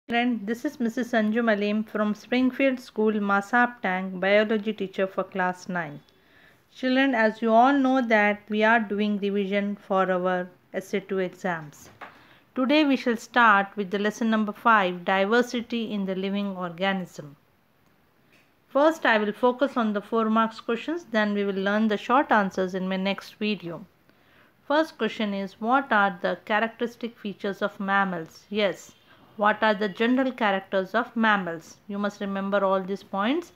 Friend, this is Mrs. Sanju Malim from Springfield School, Masap Tank, biology teacher for class 9. Children, as you all know that we are doing revision for our SA2 exams. Today we shall start with the lesson number 5, diversity in the living organism. First I will focus on the 4 marks questions, then we will learn the short answers in my next video. First question is, what are the characteristic features of mammals? Yes. What are the general characters of mammals? You must remember all these points.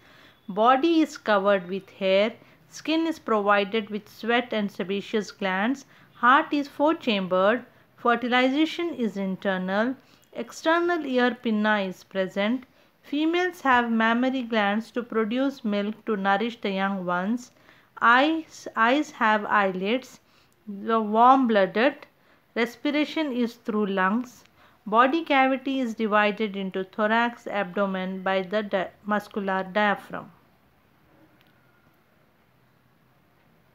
Body is covered with hair. Skin is provided with sweat and sebaceous glands. Heart is four-chambered. Fertilization is internal. External ear pinna is present. Females have mammary glands to produce milk to nourish the young ones. Eyes have eyelids. The warm-blooded. Respiration is through lungs. Body cavity is divided into thorax, abdomen by the muscular diaphragm.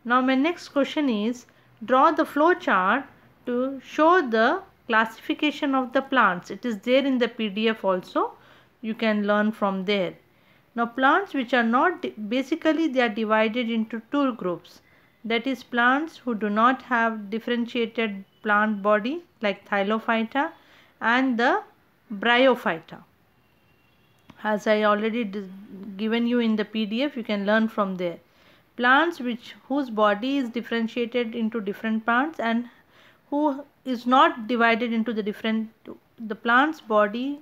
Now my next question is, draw the flow chart to show the classification of the plants. It is there in the PDF also. You can learn from there. Now plants which are not, basically they are divided into two groups. That is plants who do not have differentiated plant body like Thylophyta and the Bryophyta. As I already given you in the PDF, you can learn from there. Plants whose body is differentiated into different parts and who is not divided into the plant's body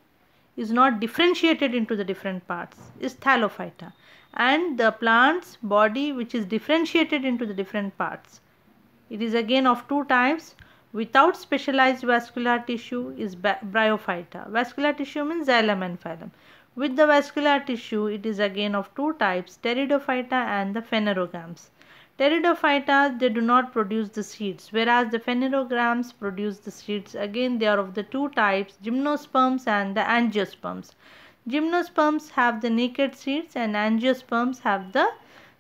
is not differentiated into the different parts is Thylophyta, and the plant's body which is differentiated into the different parts, it is again of two types. Without specialized vascular tissue is Bryophyta. Vascular tissue means xylem and phylum. With the vascular tissue, it is again of two types, Pteridophyta and the Phanerogams. Pteridophyta, they do not produce the seeds, whereas the Phanerogams produce the seeds. Again, they are of the two types, Gymnosperms and the Angiosperms. Gymnosperms have the naked seeds and Angiosperms have the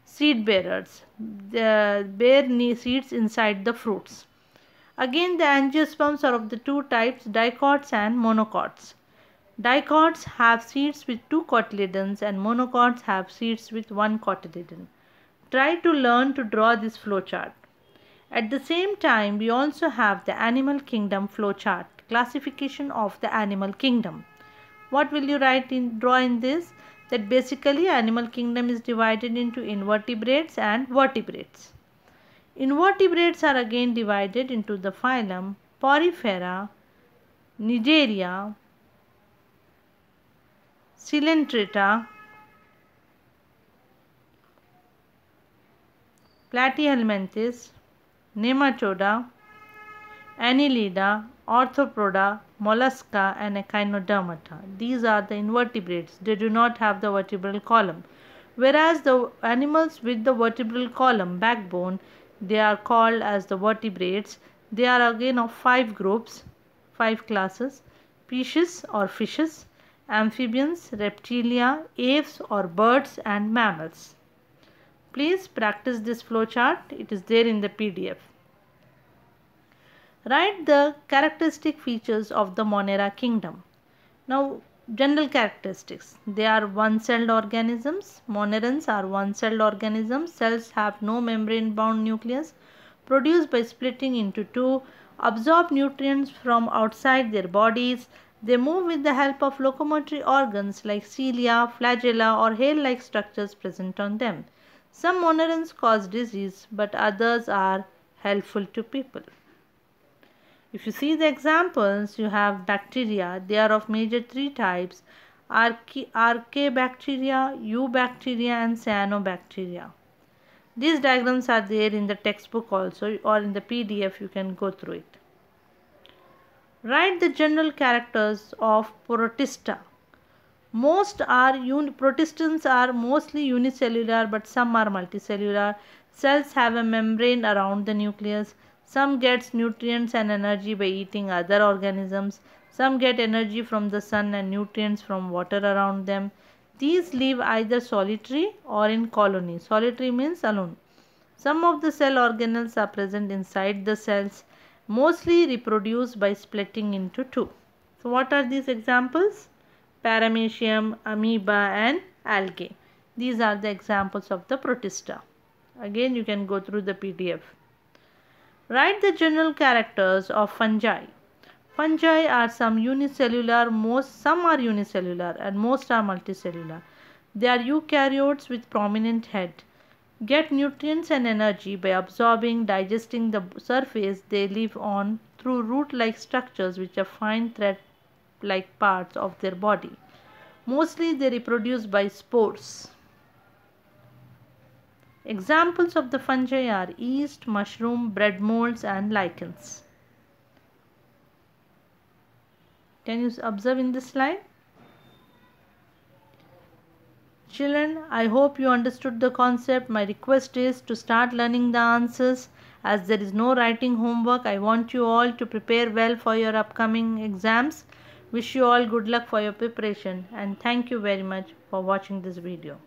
seed bearers. They bear seeds inside the fruits. Again, the angiosperms are of the two types, dicots and monocots. Dicots have seeds with two cotyledons and monocots have seeds with one cotyledon. Try to learn to draw this flowchart. At the same time, we also have the animal kingdom flowchart, classification of the animal kingdom. What will you draw in this? That basically animal kingdom is divided into invertebrates and vertebrates. Invertebrates are again divided into the phylum Porifera, Nigeria, Coelenterata, Platyhelminthes, Nematoda, Annelida, Arthropoda, Mollusca and Echinodermata. These are the invertebrates. They do not have the vertebral column. Whereas the animals with the vertebral column, backbone, they are called as the vertebrates. They are again of 5 groups, 5 classes: species or fishes, amphibians, reptilia, aves or birds, and mammals. Please practice this flowchart. It is there in the PDF. Write the characteristic features of the Monera kingdom. Now, general characteristics. They are one-celled organisms. Monerans are one-celled organisms. Cells have no membrane-bound nucleus. Produced by splitting into two. Absorb nutrients from outside their bodies. They move with the help of locomotory organs like cilia, flagella or hair-like structures present on them. Some monerans cause disease, but others are helpful to people. If you see the examples, you have bacteria. They are of major 3 types: Archaebacteria, Eubacteria and Cyanobacteria. These diagrams are there in the textbook also, or in the PDF you can go through it. Write the general characters of Protista. Protistans are mostly unicellular, but some are multicellular. Cells have a membrane around the nucleus. Some gets nutrients and energy by eating other organisms. Some get energy from the sun and nutrients from water around them. These live either solitary or in colony. Solitary means alone. Some of the cell organelles are present inside the cells, mostly reproduce by splitting into two. So what are these examples? paramecium, amoeba and algae. These are the examples of the protista. Again, you can go through the PDF. Write the general characters of fungi. Fungi are some unicellular, some are unicellular and most are multicellular. They are eukaryotes with prominent head. Get nutrients and energy by absorbing, digesting the surface they live on through root-like structures which are fine thread-like parts of their body. Mostly they reproduce by spores. Examples of the fungi are yeast, mushroom, bread molds and lichens. Can you observe in this slide? Children, I hope you understood the concept. My request is to start learning the answers. As there is no writing homework, I want you all to prepare well for your upcoming exams. Wish you all good luck for your preparation and thank you very much for watching this video.